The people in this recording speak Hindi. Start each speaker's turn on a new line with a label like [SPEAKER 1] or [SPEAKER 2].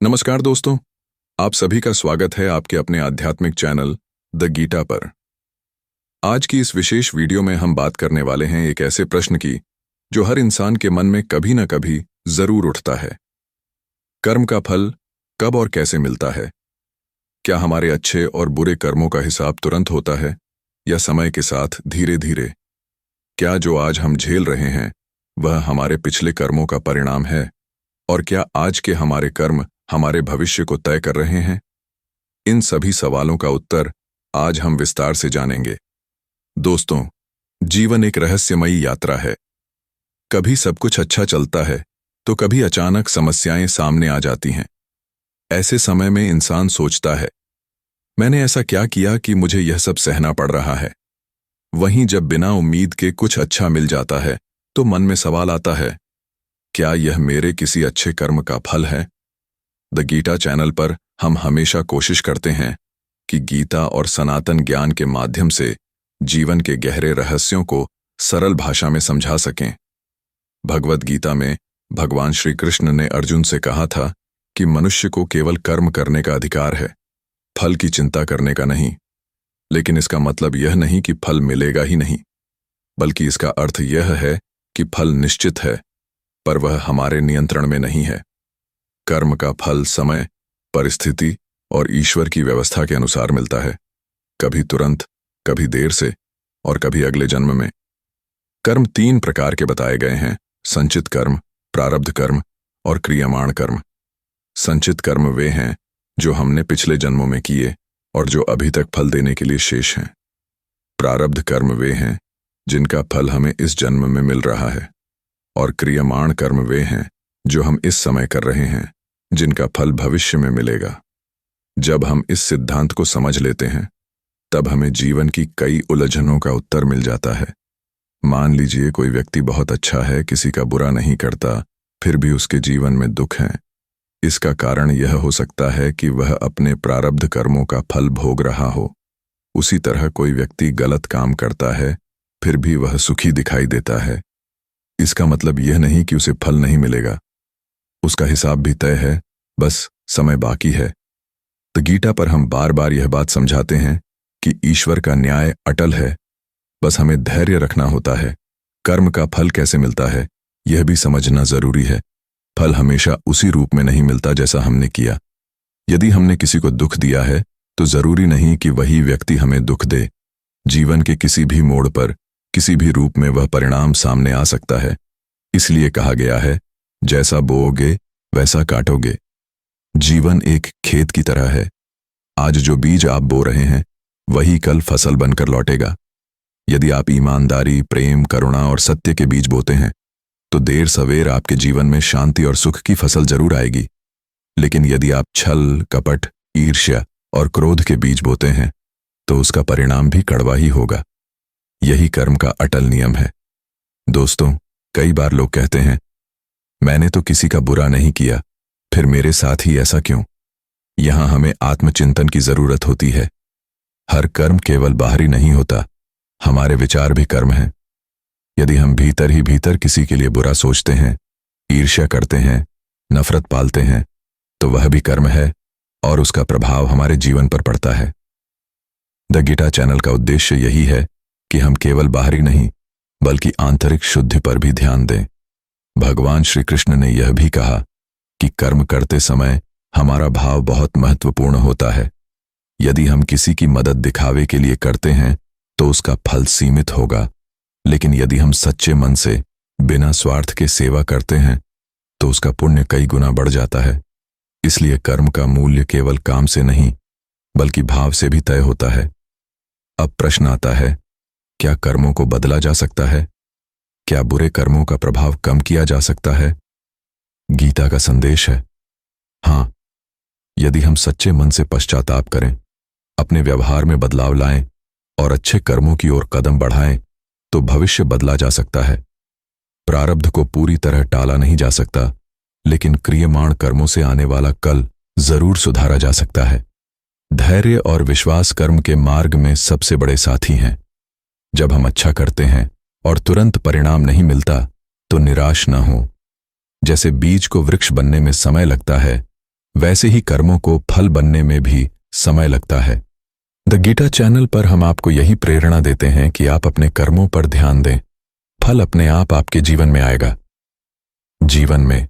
[SPEAKER 1] नमस्कार दोस्तों, आप सभी का स्वागत है आपके अपने आध्यात्मिक चैनल द गीता पर। आज की इस विशेष वीडियो में हम बात करने वाले हैं एक ऐसे प्रश्न की जो हर इंसान के मन में कभी न कभी जरूर उठता है। कर्म का फल कब और कैसे मिलता है? क्या हमारे अच्छे और बुरे कर्मों का हिसाब तुरंत होता है या समय के साथ धीरे धीरे? क्या जो आज हम झेल रहे हैं वह हमारे पिछले कर्मों का परिणाम है, और क्या आज के हमारे कर्म हमारे भविष्य को तय कर रहे हैं? इन सभी सवालों का उत्तर आज हम विस्तार से जानेंगे। दोस्तों, जीवन एक रहस्यमयी यात्रा है। कभी सब कुछ अच्छा चलता है तो कभी अचानक समस्याएं सामने आ जाती हैं। ऐसे समय में इंसान सोचता है, मैंने ऐसा क्या किया कि मुझे यह सब सहना पड़ रहा है? वहीं जब बिना उम्मीद के कुछ अच्छा मिल जाता है तो मन में सवाल आता है, क्या यह मेरे किसी अच्छे कर्म का फल है? द गीता चैनल पर हम हमेशा कोशिश करते हैं कि गीता और सनातन ज्ञान के माध्यम से जीवन के गहरे रहस्यों को सरल भाषा में समझा सकें। भगवद गीता में भगवान श्री कृष्ण ने अर्जुन से कहा था कि मनुष्य को केवल कर्म करने का अधिकार है, फल की चिंता करने का नहीं। लेकिन इसका मतलब यह नहीं कि फल मिलेगा ही नहीं, बल्कि इसका अर्थ यह है कि फल निश्चित है, पर वह हमारे नियंत्रण में नहीं है। कर्म का फल समय, परिस्थिति और ईश्वर की व्यवस्था के अनुसार मिलता है, कभी तुरंत, कभी देर से और कभी अगले जन्म में। कर्म 3 प्रकार के बताए गए हैं: संचित कर्म, प्रारब्ध कर्म और क्रियमाण कर्म। संचित कर्म वे हैं जो हमने पिछले जन्मों में किए और जो अभी तक फल देने के लिए शेष हैं। प्रारब्ध कर्म वे हैं जिनका फल हमें इस जन्म में मिल रहा है, और क्रियमाण कर्म वे हैं जो हम इस समय कर रहे हैं, जिनका फल भविष्य में मिलेगा। जब हम इस सिद्धांत को समझ लेते हैं तब हमें जीवन की कई उलझनों का उत्तर मिल जाता है। मान लीजिए कोई व्यक्ति बहुत अच्छा है, किसी का बुरा नहीं करता, फिर भी उसके जीवन में दुख है। इसका कारण यह हो सकता है कि वह अपने प्रारब्ध कर्मों का फल भोग रहा हो। उसी तरह कोई व्यक्ति गलत काम करता है, फिर भी वह सुखी दिखाई देता है। इसका मतलब यह नहीं कि उसे फल नहीं मिलेगा, उसका हिसाब भी तय है, बस समय बाकी है। तो गीता पर हम बार बार यह बात समझाते हैं कि ईश्वर का न्याय अटल है, बस हमें धैर्य रखना होता है। कर्म का फल कैसे मिलता है यह भी समझना जरूरी है। फल हमेशा उसी रूप में नहीं मिलता जैसा हमने किया। यदि हमने किसी को दुख दिया है तो जरूरी नहीं कि वही व्यक्ति हमें दुख दे। जीवन के किसी भी मोड़ पर किसी भी रूप में वह परिणाम सामने आ सकता है। इसलिए कहा गया है, जैसा बोओगे वैसा काटोगे। जीवन एक खेत की तरह है। आज जो बीज आप बो रहे हैं वही कल फसल बनकर लौटेगा। यदि आप ईमानदारी, प्रेम, करुणा और सत्य के बीज बोते हैं तो देर सवेर आपके जीवन में शांति और सुख की फसल जरूर आएगी। लेकिन यदि आप छल, कपट, ईर्ष्या और क्रोध के बीज बोते हैं तो उसका परिणाम भी कड़वा ही होगा। यही कर्म का अटल नियम है। दोस्तों, कई बार लोग कहते हैं, मैंने तो किसी का बुरा नहीं किया, फिर मेरे साथ ही ऐसा क्यों? यहां हमें आत्मचिंतन की जरूरत होती है। हर कर्म केवल बाहरी नहीं होता, हमारे विचार भी कर्म हैं। यदि हम भीतर ही भीतर किसी के लिए बुरा सोचते हैं, ईर्ष्या करते हैं, नफरत पालते हैं, तो वह भी कर्म है और उसका प्रभाव हमारे जीवन पर पड़ता है। द गीता चैनल का उद्देश्य यही है कि हम केवल बाहरी नहीं बल्कि आंतरिक शुद्धि पर भी ध्यान दें। भगवान श्री कृष्ण ने यह भी कहा कि कर्म करते समय हमारा भाव बहुत महत्वपूर्ण होता है। यदि हम किसी की मदद दिखावे के लिए करते हैं तो उसका फल सीमित होगा, लेकिन यदि हम सच्चे मन से बिना स्वार्थ के सेवा करते हैं तो उसका पुण्य कई गुना बढ़ जाता है। इसलिए कर्म का मूल्य केवल काम से नहीं बल्कि भाव से भी तय होता है। अब प्रश्न आता है, क्या कर्मों को बदला जा सकता है? क्या बुरे कर्मों का प्रभाव कम किया जा सकता है? गीता का संदेश है, हाँ, यदि हम सच्चे मन से पश्चाताप करें, अपने व्यवहार में बदलाव लाएं और अच्छे कर्मों की ओर कदम बढ़ाएं तो भविष्य बदला जा सकता है। प्रारब्ध को पूरी तरह टाला नहीं जा सकता, लेकिन क्रियमाण कर्मों से आने वाला कल जरूर सुधारा जा सकता है। धैर्य और विश्वास कर्म के मार्ग में सबसे बड़े साथी हैं। जब हम अच्छा करते हैं और तुरंत परिणाम नहीं मिलता तो निराश न हो। जैसे बीज को वृक्ष बनने में समय लगता है, वैसे ही कर्मों को फल बनने में भी समय लगता है। द गीता चैनल पर हम आपको यही प्रेरणा देते हैं कि आप अपने कर्मों पर ध्यान दें, फल अपने आप आपके जीवन में आएगा। जीवन में